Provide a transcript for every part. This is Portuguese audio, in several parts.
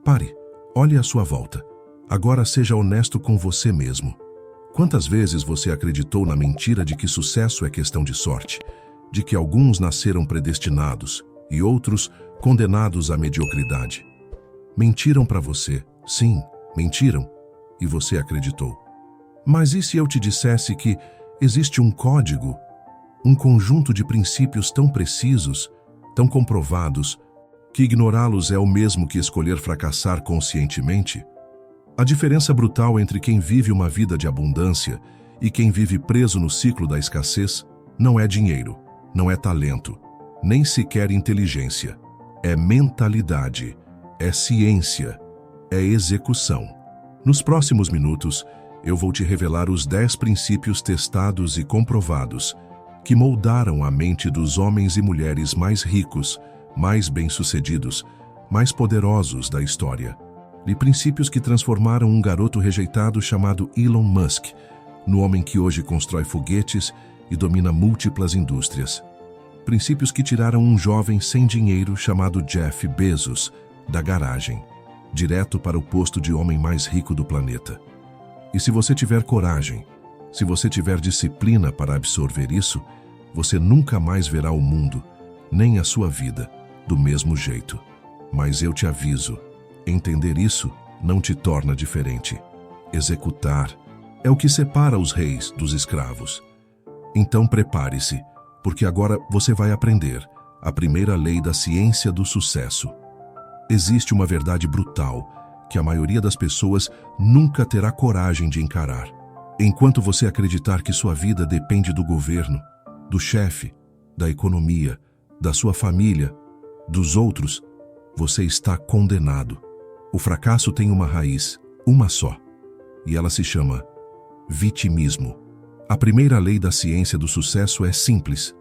Pare, olhe à sua volta. Agora seja honesto com você mesmo. Quantas vezes você acreditou na mentira de que sucesso é questão de sorte, de que alguns nasceram predestinados e outros condenados à mediocridade? Mentiram para você, sim, mentiram, e você acreditou. Mas e se eu te dissesse que existe um código, um conjunto de princípios tão precisos, tão comprovados, que ignorá-los é o mesmo que escolher fracassar conscientemente? A diferença brutal entre quem vive uma vida de abundância e quem vive preso no ciclo da escassez não é dinheiro, não é talento, nem sequer inteligência. É mentalidade, é ciência, é execução. Nos próximos minutos, eu vou te revelar os 10 princípios testados e comprovados que moldaram a mente dos homens e mulheres mais ricos, mais bem-sucedidos, mais poderosos da história. E princípios que transformaram um garoto rejeitado chamado Elon Musk no homem que hoje constrói foguetes e domina múltiplas indústrias. Princípios que tiraram um jovem sem dinheiro chamado Jeff Bezos da garagem, direto para o posto de homem mais rico do planeta. E se você tiver coragem, se você tiver disciplina para absorver isso, você nunca mais verá o mundo, nem a sua vida, do mesmo jeito. Mas eu te aviso, entender isso não te torna diferente. Executar é o que separa os reis dos escravos. Então prepare-se, porque agora você vai aprender a primeira lei da ciência do sucesso. Existe uma verdade brutal que a maioria das pessoas nunca terá coragem de encarar. Enquanto você acreditar que sua vida depende do governo, do chefe, da economia, da sua família, dos outros, você está condenado. O fracasso tem uma raiz, uma só, e ela se chama vitimismo. A primeira lei da ciência do sucesso é simples,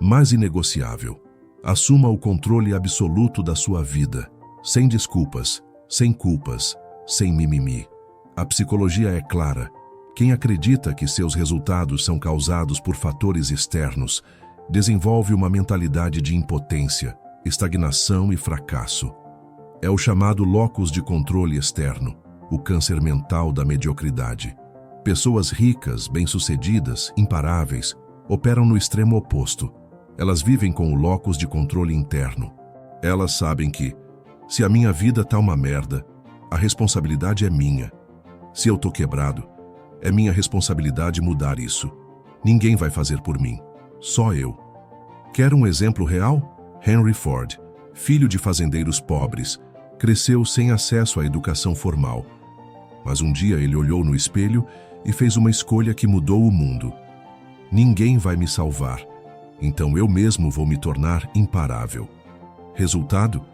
mas inegociável. Assuma o controle absoluto da sua vida, sem desculpas, sem culpas, sem mimimi. A psicologia é clara. Quem acredita que seus resultados são causados por fatores externos desenvolve uma mentalidade de impotência, estagnação e fracasso. É o chamado locus de controle externo, o câncer mental da mediocridade. Pessoas ricas, bem-sucedidas, imparáveis, operam no extremo oposto. Elas vivem com o locus de controle interno. Elas sabem que, se a minha vida tá uma merda, a responsabilidade é minha. Se eu tô quebrado, é minha responsabilidade mudar isso. Ninguém vai fazer por mim, só eu. Quer um exemplo real? Henry Ford, filho de fazendeiros pobres, cresceu sem acesso à educação formal. Mas um dia ele olhou no espelho e fez uma escolha que mudou o mundo. Ninguém vai me salvar, então eu mesmo vou me tornar imparável. Resultado?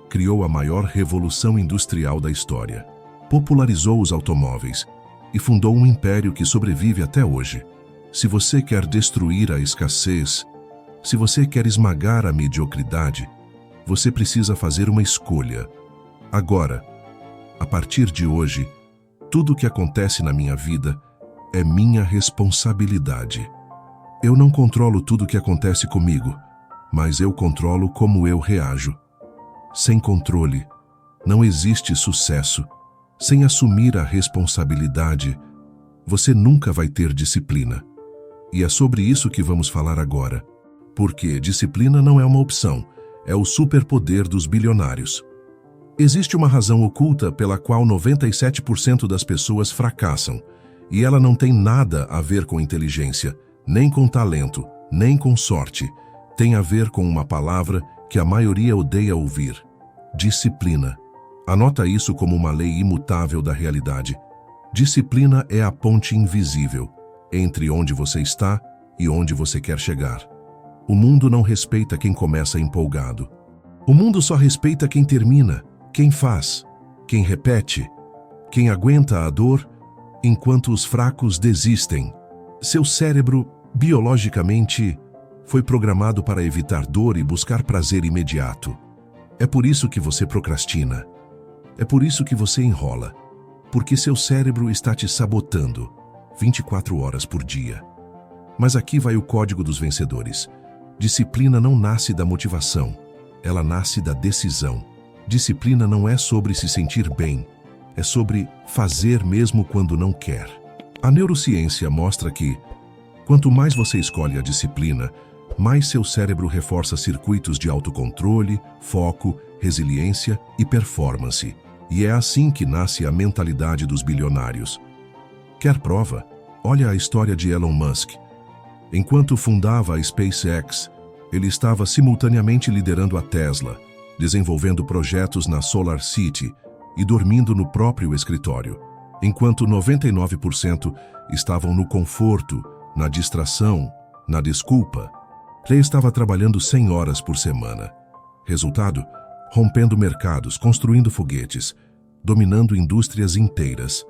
Criou a maior revolução industrial da história. Popularizou os automóveis e fundou um império que sobrevive até hoje. Se você quer destruir a escassez, se você quer esmagar a mediocridade, você precisa fazer uma escolha. Agora, a partir de hoje, tudo o que acontece na minha vida é minha responsabilidade. Eu não controlo tudo o que acontece comigo, mas eu controlo como eu reajo. Sem controle, não existe sucesso. Sem assumir a responsabilidade, você nunca vai ter disciplina. E é sobre isso que vamos falar agora. Porque disciplina não é uma opção, é o superpoder dos bilionários. Existe uma razão oculta pela qual 97% das pessoas fracassam, e ela não tem nada a ver com inteligência, nem com talento, nem com sorte. Tem a ver com uma palavra que a maioria odeia ouvir: disciplina. Anota isso como uma lei imutável da realidade. Disciplina é a ponte invisível entre onde você está e onde você quer chegar. O mundo não respeita quem começa empolgado. O mundo só respeita quem termina, quem faz, quem repete, quem aguenta a dor, enquanto os fracos desistem. Seu cérebro, biologicamente, foi programado para evitar dor e buscar prazer imediato. É por isso que você procrastina. É por isso que você enrola. Porque seu cérebro está te sabotando 24 horas por dia. Mas aqui vai o código dos vencedores. Disciplina não nasce da motivação, ela nasce da decisão. Disciplina não é sobre se sentir bem, é sobre fazer mesmo quando não quer. A neurociência mostra que, quanto mais você escolhe a disciplina, mais seu cérebro reforça circuitos de autocontrole, foco, resiliência e performance. E é assim que nasce a mentalidade dos bilionários. Quer prova? Olha a história de Elon Musk. Enquanto fundava a SpaceX, ele estava simultaneamente liderando a Tesla, desenvolvendo projetos na Solar City e dormindo no próprio escritório, enquanto 99% estavam no conforto, na distração, na desculpa. Ele estava trabalhando 100 horas por semana. Resultado? Rompendo mercados, construindo foguetes, dominando indústrias inteiras.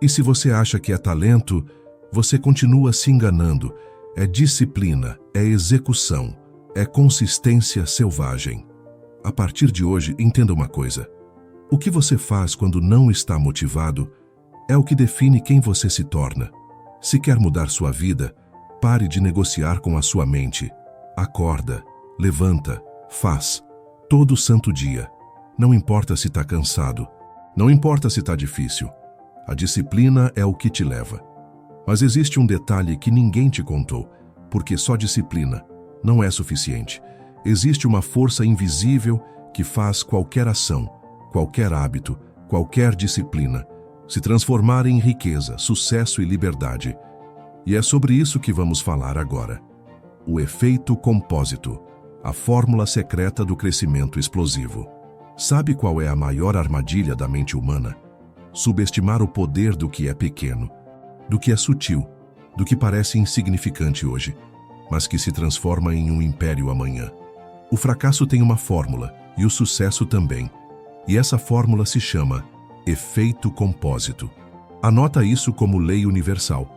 E se você acha que é talento, você continua se enganando. É disciplina, é execução, é consistência selvagem. A partir de hoje, entenda uma coisa. O que você faz quando não está motivado é o que define quem você se torna. Se quer mudar sua vida, pare de negociar com a sua mente. Acorda, levanta, faz. Todo santo dia. Não importa se está cansado. Não importa se está difícil. A disciplina é o que te leva. Mas existe um detalhe que ninguém te contou, porque só disciplina não é suficiente. Existe uma força invisível que faz qualquer ação, qualquer hábito, qualquer disciplina se transformar em riqueza, sucesso e liberdade. E é sobre isso que vamos falar agora. O efeito compósito, a fórmula secreta do crescimento explosivo. Sabe qual é a maior armadilha da mente humana? Subestimar o poder do que é pequeno, do que é sutil, do que parece insignificante hoje, mas que se transforma em um império amanhã. O fracasso tem uma fórmula, e o sucesso também. E essa fórmula se chama efeito compósito. Anota isso como lei universal.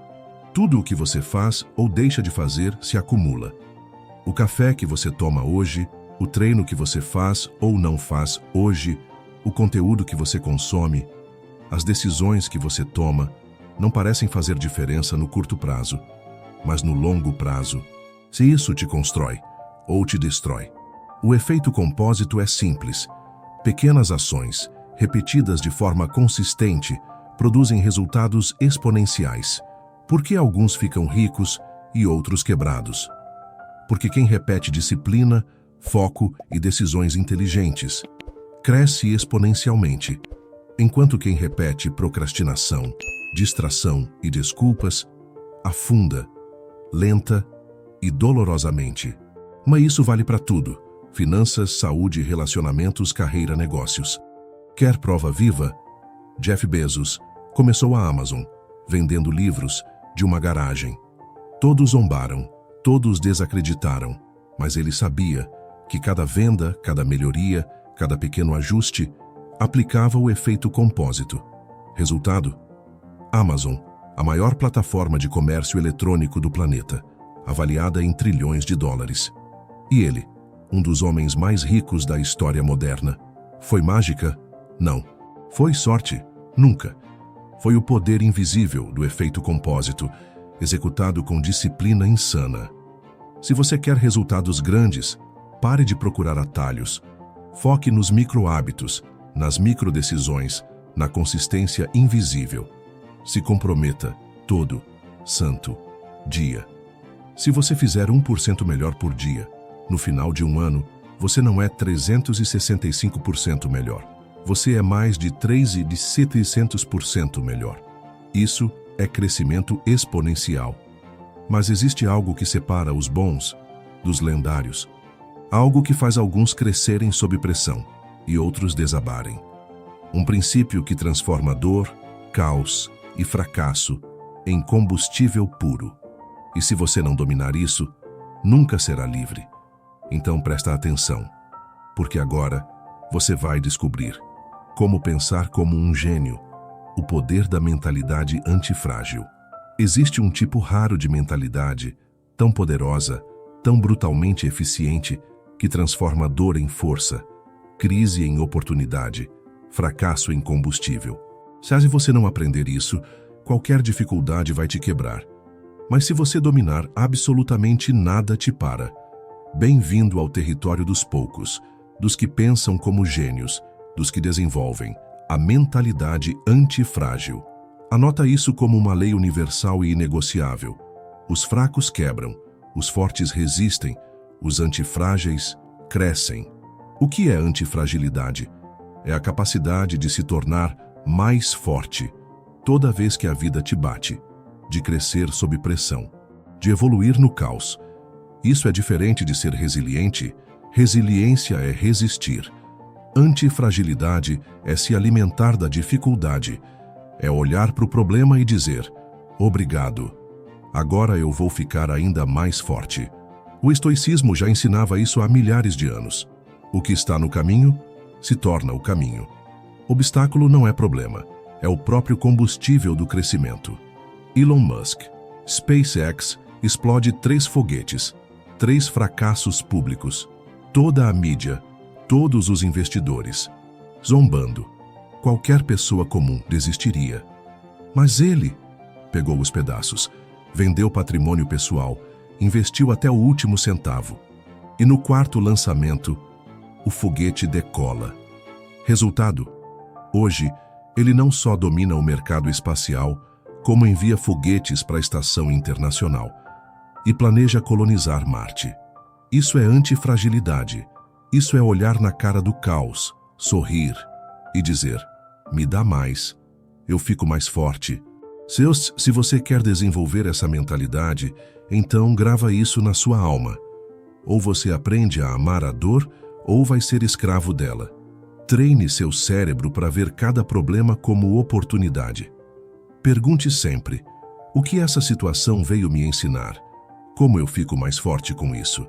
Tudo o que você faz ou deixa de fazer se acumula. O café que você toma hoje, o treino que você faz ou não faz hoje, o conteúdo que você consome, as decisões que você toma, não parecem fazer diferença no curto prazo, mas no longo prazo, se isso te constrói ou te destrói. O efeito compósito é simples. Pequenas ações, repetidas de forma consistente, produzem resultados exponenciais. Por que alguns ficam ricos e outros quebrados? Porque quem repete disciplina, foco e decisões inteligentes cresce exponencialmente, enquanto quem repete procrastinação, distração e desculpas afunda, lenta e dolorosamente. Mas isso vale para tudo: finanças, saúde, relacionamentos, carreira, negócios. Quer prova viva? Jeff Bezos começou a Amazon, vendendo livros de uma garagem. Todos zombaram, todos desacreditaram, mas ele sabia que cada venda, cada melhoria, cada pequeno ajuste aplicava o efeito compósito. Resultado? Amazon, a maior plataforma de comércio eletrônico do planeta, avaliada em trilhões de dólares. E ele, um dos homens mais ricos da história moderna. Foi mágica? Não. Foi sorte? Nunca. Foi o poder invisível do efeito compósito, executado com disciplina insana. Se você quer resultados grandes, pare de procurar atalhos. Foque nos micro-hábitos, nas microdecisões, na consistência invisível. Se comprometa todo santo dia. Se você fizer 1% melhor por dia, no final de um ano, você não é 365% melhor. Você é mais de 3.700% melhor. Isso é crescimento exponencial. Mas existe algo que separa os bons dos lendários. Algo que faz alguns crescerem sob pressão e outros desabarem. Um princípio que transforma dor, caos e fracasso em combustível puro. E se você não dominar isso, nunca será livre. Então presta atenção, porque agora você vai descobrir como pensar como um gênio, o poder da mentalidade antifrágil. Existe um tipo raro de mentalidade, tão poderosa, tão brutalmente eficiente, que transforma dor em força, crise em oportunidade, fracasso em combustível. Se você não aprender isso, qualquer dificuldade vai te quebrar. Mas se você dominar, absolutamente nada te para. Bem-vindo ao território dos poucos, dos que pensam como gênios, dos que desenvolvem a mentalidade antifrágil. Anota isso como uma lei universal e inegociável. Os fracos quebram, os fortes resistem, os antifrágeis crescem. O que é antifragilidade? É a capacidade de se tornar mais forte toda vez que a vida te bate, de crescer sob pressão, de evoluir no caos. Isso é diferente de ser resiliente. Resiliência é resistir. Antifragilidade é se alimentar da dificuldade. É olhar para o problema e dizer: obrigado. Agora eu vou ficar ainda mais forte. O estoicismo já ensinava isso há milhares de anos. O que está no caminho se torna o caminho. Obstáculo não é problema, é o próprio combustível do crescimento. Elon Musk, SpaceX, explode 3 foguetes, 3 fracassos públicos. Toda a mídia, todos os investidores, zombando. Qualquer pessoa comum desistiria. Mas ele pegou os pedaços, vendeu patrimônio pessoal, investiu até o último centavo. E no 4º lançamento, o foguete decola. Resultado? Hoje, ele não só domina o mercado espacial, como envia foguetes para a Estação Internacional e planeja colonizar Marte. Isso é antifragilidade. Isso é olhar na cara do caos, sorrir e dizer: me dá mais, eu fico mais forte. Se você quer desenvolver essa mentalidade, então grava isso na sua alma. Ou você aprende a amar a dor, ou vai ser escravo dela. Treine seu cérebro para ver cada problema como oportunidade. Pergunte sempre: o que essa situação veio me ensinar? Como eu fico mais forte com isso?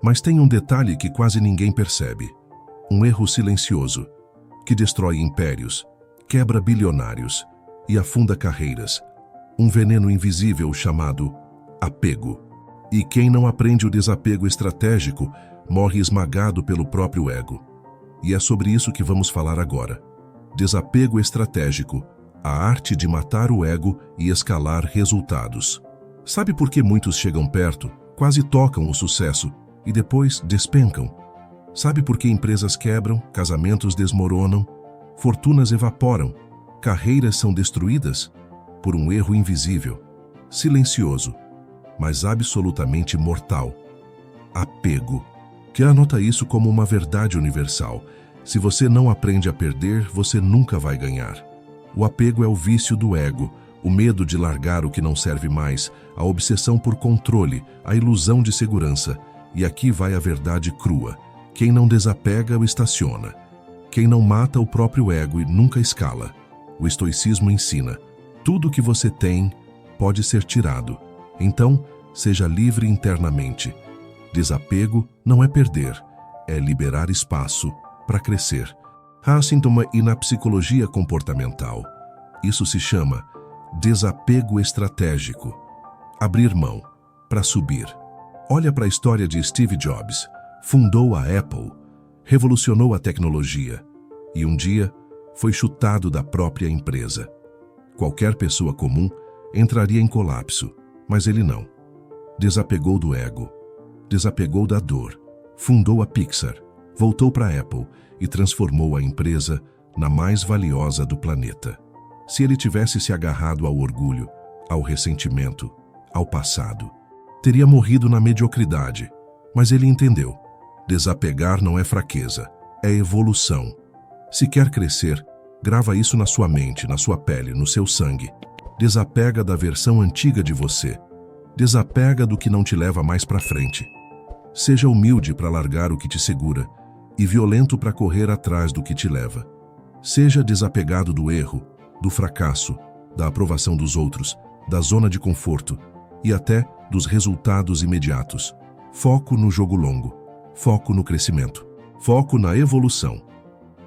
Mas tem um detalhe que quase ninguém percebe. Um erro silencioso, que destrói impérios, quebra bilionários e afunda carreiras. Um veneno invisível chamado apego. E quem não aprende o desapego estratégico morre esmagado pelo próprio ego. E é sobre isso que vamos falar agora. Desapego estratégico, a arte de matar o ego e escalar resultados. Sabe por que muitos chegam perto, quase tocam o sucesso e depois despencam? Sabe por que empresas quebram, casamentos desmoronam, fortunas evaporam, carreiras são destruídas? Por um erro invisível, silencioso, mas absolutamente mortal. Apego. Que anota isso como uma verdade universal. Se você não aprende a perder, você nunca vai ganhar. O apego é o vício do ego, o medo de largar o que não serve mais, a obsessão por controle, a ilusão de segurança. E aqui vai a verdade crua. Quem não desapega, o estaciona. Quem não mata o próprio ego e nunca escala. O estoicismo ensina: tudo que você tem pode ser tirado. Então, seja livre internamente. Desapego não é perder, é liberar espaço para crescer. Há sintoma e na psicologia comportamental. Isso se chama desapego estratégico. Abrir mão para subir. Olha para a história de Steve Jobs. Fundou a Apple, revolucionou a tecnologia e um dia foi chutado da própria empresa. Qualquer pessoa comum entraria em colapso, mas ele não. Desapegou do ego, desapegou da dor, fundou a Pixar, voltou para a Apple e transformou a empresa na mais valiosa do planeta. Se ele tivesse se agarrado ao orgulho, ao ressentimento, ao passado, teria morrido na mediocridade, mas ele entendeu. Desapegar não é fraqueza, é evolução. Se quer crescer, grava isso na sua mente, na sua pele, no seu sangue. Desapega da versão antiga de você. Desapega do que não te leva mais para frente. Seja humilde para largar o que te segura e violento para correr atrás do que te leva. Seja desapegado do erro, do fracasso, da aprovação dos outros, da zona de conforto e até dos resultados imediatos. Foco no jogo longo. Foco no crescimento. Foco na evolução.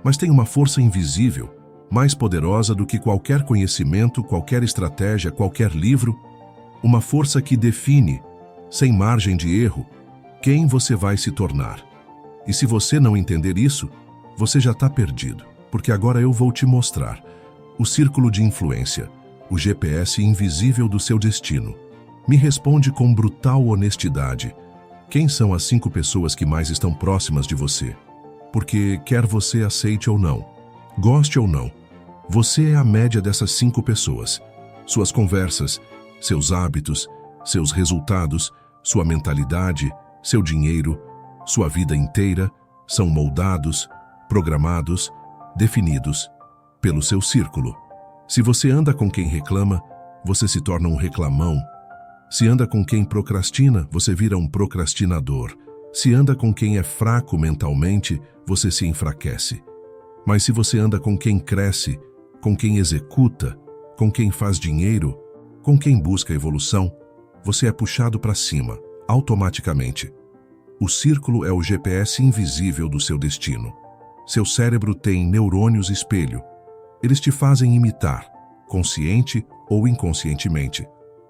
Mas tem uma força invisível, mais poderosa do que qualquer conhecimento, qualquer estratégia, qualquer livro. Uma força que define, sem margem de erro, quem você vai se tornar. E se você não entender isso, você já está perdido, porque agora eu vou te mostrar o círculo de influência, o GPS invisível do seu destino. Me responde com brutal honestidade. Quem são as 5 pessoas que mais estão próximas de você? Porque quer você aceite ou não, goste ou não, você é a média dessas 5 pessoas. Suas conversas, seus hábitos, seus resultados, sua mentalidade, seu dinheiro, sua vida inteira são moldados, programados, definidos pelo seu círculo. Se você anda com quem reclama, você se torna um reclamão. Se anda com quem procrastina, você vira um procrastinador. Se anda com quem é fraco mentalmente, você se enfraquece. Mas se você anda com quem cresce, com quem executa, com quem faz dinheiro, com quem busca evolução, você é puxado para cima, automaticamente. O círculo é o GPS invisível do seu destino. Seu cérebro tem neurônios espelho. Eles te fazem imitar, consciente ou inconscientemente,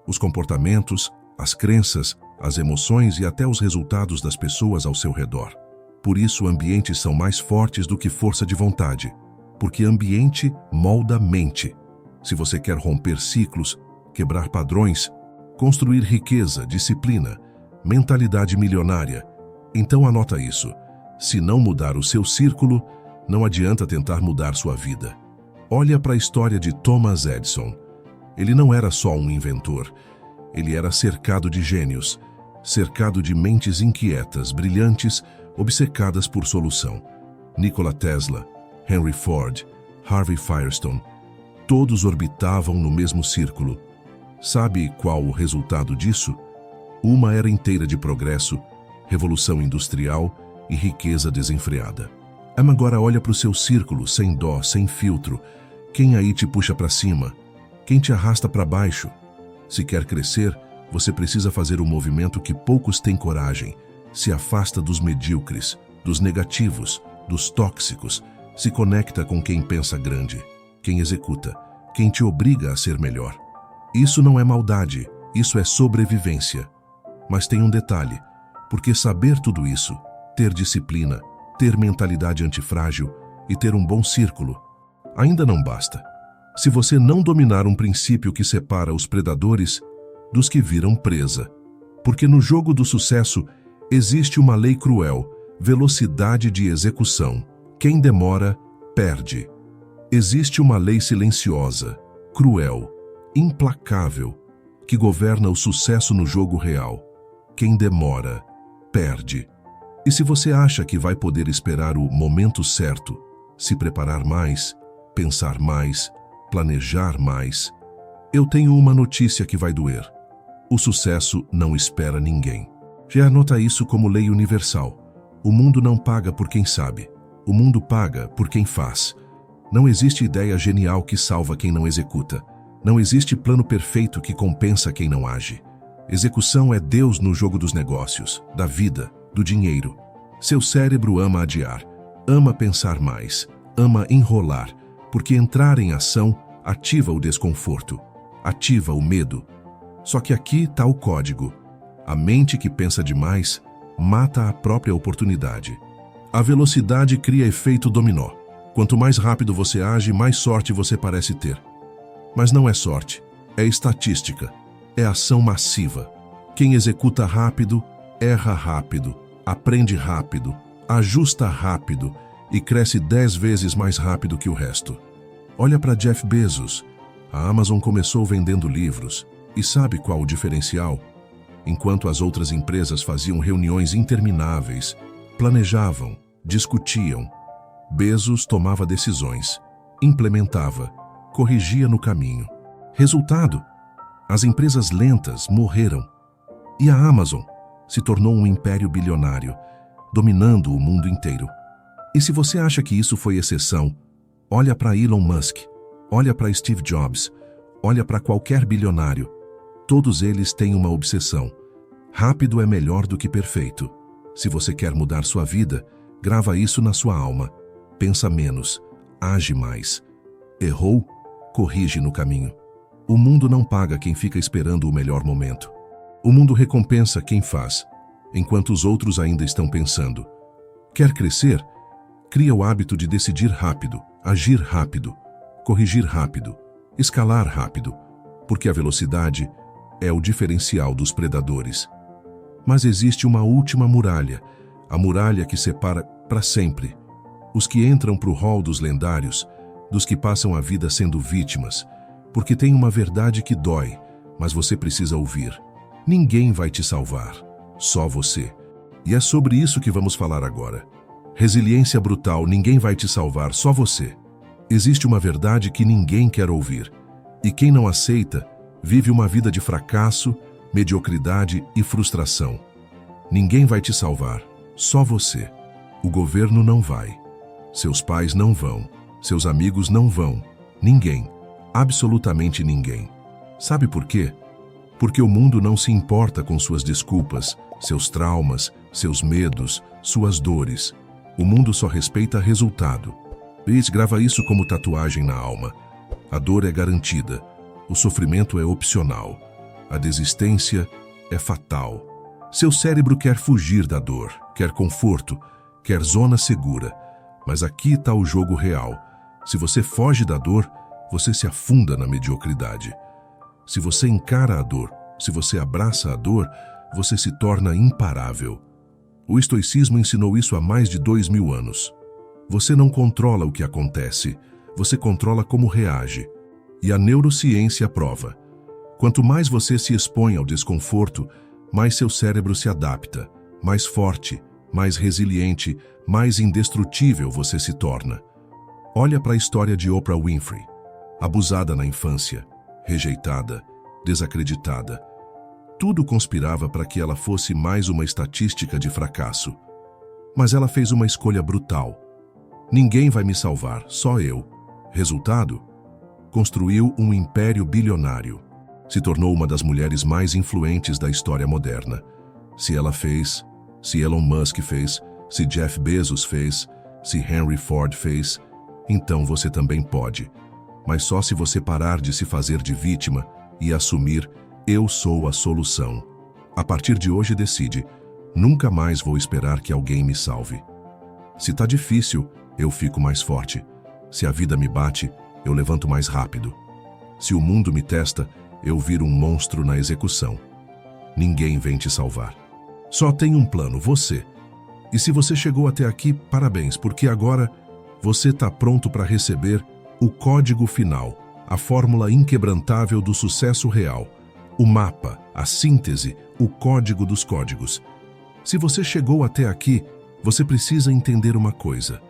os comportamentos, as crenças, as emoções e até os resultados das pessoas ao seu redor. Por isso, ambientes são mais fortes do que força de vontade, porque ambiente molda mente. Se você quer romper ciclos, quebrar padrões, construir riqueza, disciplina, mentalidade milionária, então anota isso. Se não mudar o seu círculo, não adianta tentar mudar sua vida. Olha para a história de Thomas Edison. Ele não era só um inventor. Ele era cercado de gênios, cercado de mentes inquietas, brilhantes, obcecadas por solução. Nikola Tesla, Henry Ford, Harvey Firestone, todos orbitavam no mesmo círculo. Sabe qual o resultado disso? Uma era inteira de progresso, revolução industrial e riqueza desenfreada. Agora olha para o seu círculo, sem dó, sem filtro. Quem aí te puxa para cima? Quem te arrasta para baixo? Se quer crescer, você precisa fazer um movimento que poucos têm coragem. Se afasta dos medíocres, dos negativos, dos tóxicos. Se conecta com quem pensa grande, quem executa, quem te obriga a ser melhor. Isso não é maldade, isso é sobrevivência. Mas tem um detalhe, porque saber tudo isso, ter disciplina, ter mentalidade antifrágil e ter um bom círculo, ainda não basta. Se você não dominar um princípio que separa os predadores dos que viram presa. Porque no jogo do sucesso existe uma lei cruel, velocidade de execução. Quem demora, perde. Existe uma lei silenciosa, cruel, implacável, que governa o sucesso no jogo real. Quem demora, perde. E se você acha que vai poder esperar o momento certo, se preparar mais, pensar mais, planejar mais, eu tenho uma notícia que vai doer. O sucesso não espera ninguém. Já anota isso como lei universal. O mundo não paga por quem sabe. O mundo paga por quem faz. Não existe ideia genial que salva quem não executa. Não existe plano perfeito que compensa quem não age. Execução é Deus no jogo dos negócios, da vida, do dinheiro. Seu cérebro ama adiar, ama pensar mais, ama enrolar, porque entrar em ação ativa o desconforto, ativa o medo. Só que aqui está o código. A mente que pensa demais mata a própria oportunidade. A velocidade cria efeito dominó. Quanto mais rápido você age, mais sorte você parece ter. Mas não é sorte, é estatística, é ação massiva. Quem executa rápido, erra rápido, aprende rápido, ajusta rápido e cresce 10 vezes mais rápido que o resto. Olha para Jeff Bezos. A Amazon começou vendendo livros. E sabe qual o diferencial? Enquanto as outras empresas faziam reuniões intermináveis, planejavam, discutiam, Bezos tomava decisões, implementava, corrigia no caminho. Resultado: as empresas lentas morreram. E a Amazon se tornou um império bilionário, dominando o mundo inteiro. E se você acha que isso foi exceção, olha para Elon Musk, olha para Steve Jobs, olha para qualquer bilionário. Todos eles têm uma obsessão. Rápido é melhor do que perfeito. Se você quer mudar sua vida, grava isso na sua alma. Pensa menos, age mais. Errou? Corrige no caminho. O mundo não paga quem fica esperando o melhor momento. O mundo recompensa quem faz, enquanto os outros ainda estão pensando. Quer crescer? Cria o hábito de decidir rápido, agir rápido, corrigir rápido, escalar rápido, porque a velocidade é o diferencial dos predadores. Mas existe uma última muralha, a muralha que separa para sempre Os que entram para o hall dos lendários, dos que passam a vida sendo vítimas, porque tem uma verdade que dói, mas você precisa ouvir. Ninguém vai te salvar, só você. E é sobre isso que vamos falar agora. Resiliência brutal, ninguém vai te salvar, só você. Existe uma verdade que ninguém quer ouvir, e quem não aceita, vive uma vida de fracasso, mediocridade e frustração. Ninguém vai te salvar, só você. O governo não vai. Seus pais não vão. Seus amigos não vão. Ninguém. Absolutamente ninguém. Sabe por quê? Porque o mundo não se importa com suas desculpas, seus traumas, seus medos, suas dores. O mundo só respeita resultado. Bates grava isso como tatuagem na alma. A dor é garantida. O sofrimento é opcional. A desistência é fatal. Seu cérebro quer fugir da dor, quer conforto, quer zona segura. Mas aqui está o jogo real. Se você foge da dor, você se afunda na mediocridade. Se você encara a dor, se você abraça a dor, você se torna imparável. O estoicismo ensinou isso há mais de 2000 anos. Você não controla o que acontece, você controla como reage. E a neurociência prova. Quanto mais você se expõe ao desconforto, mais seu cérebro se adapta, mais forte, mais resiliente, mais indestrutível você se torna. Olha para a história de Oprah Winfrey. Abusada na infância, rejeitada, desacreditada. Tudo conspirava para que ela fosse mais uma estatística de fracasso. Mas ela fez uma escolha brutal. Ninguém vai me salvar, só eu. Resultado? Construiu um império bilionário. Se tornou uma das mulheres mais influentes da história moderna. Se ela fez, se Elon Musk fez, se Jeff Bezos fez, se Henry Ford fez, então você também pode. Mas só se você parar de se fazer de vítima e assumir, eu sou a solução. A partir de hoje decide, nunca mais vou esperar que alguém me salve. Se tá difícil, eu fico mais forte. Se a vida me bate, eu levanto mais rápido. Se o mundo me testa, eu viro um monstro na execução. Ninguém vem te salvar. Só tem um plano, você. E se você chegou até aqui, parabéns, porque agora você está pronto para receber o código final, a fórmula inquebrantável do sucesso real, o mapa, a síntese, o código dos códigos. Se você chegou até aqui, você precisa entender uma coisa.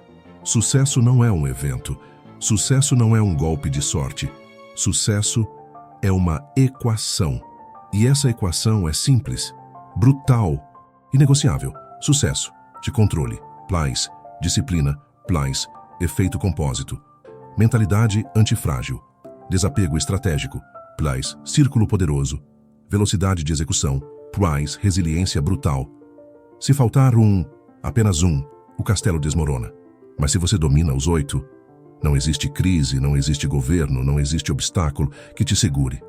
Sucesso não é um evento. Sucesso não é um golpe de sorte. Sucesso é uma equação. E essa equação é simples, brutal, inegociável. Sucesso, de controle, plus, disciplina, plus, efeito compósito. Mentalidade antifrágil, desapego estratégico, plus, círculo poderoso. Velocidade de execução, plus, resiliência brutal. Se faltar apenas um, o castelo desmorona. Mas se você domina os 8, não existe crise, não existe governo, não existe obstáculo que te segure.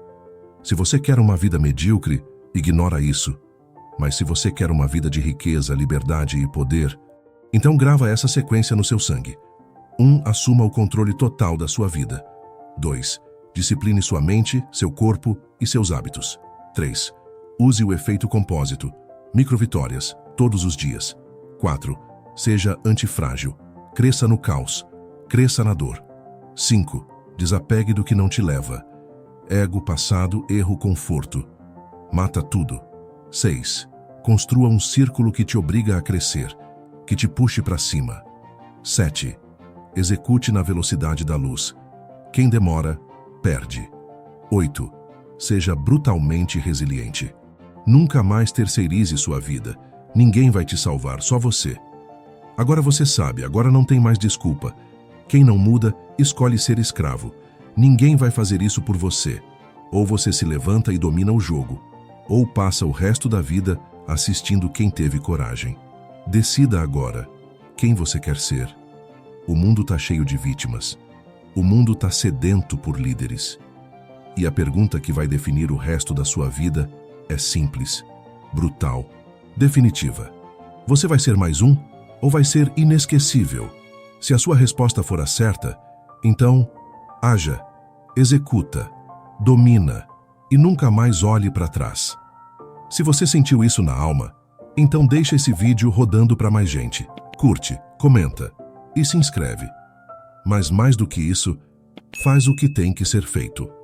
Se você quer uma vida medíocre, ignora isso. Mas se você quer uma vida de riqueza, liberdade e poder, então grava essa sequência no seu sangue. 1. Assuma o controle total da sua vida. 2. Discipline sua mente, seu corpo e seus hábitos. 3. Use o efeito compósito. Microvitórias, todos os dias. 4. Seja antifrágil. Cresça no caos. Cresça na dor. 5. Desapegue do que não te leva. Ego, passado, erro, conforto. Mata tudo. 6. Construa um círculo que te obriga a crescer, que te puxe para cima. 7. Execute na velocidade da luz. Quem demora, perde. 8. Seja brutalmente resiliente. Nunca mais terceirize sua vida. Ninguém vai te salvar, só você. Agora você sabe, agora não tem mais desculpa. Quem não muda, escolhe ser escravo. Ninguém vai fazer isso por você. Ou você se levanta e domina o jogo, ou passa o resto da vida assistindo quem teve coragem. Decida agora quem você quer ser. O mundo está cheio de vítimas. O mundo está sedento por líderes. E a pergunta que vai definir o resto da sua vida é simples, brutal, definitiva. Você vai ser mais um ou vai ser inesquecível? Se a sua resposta for a certa, então haja, executa, domina e nunca mais olhe para trás. Se você sentiu isso na alma, então deixa esse vídeo rodando para mais gente. Curte, comenta e se inscreve. Mas mais do que isso, faz o que tem que ser feito.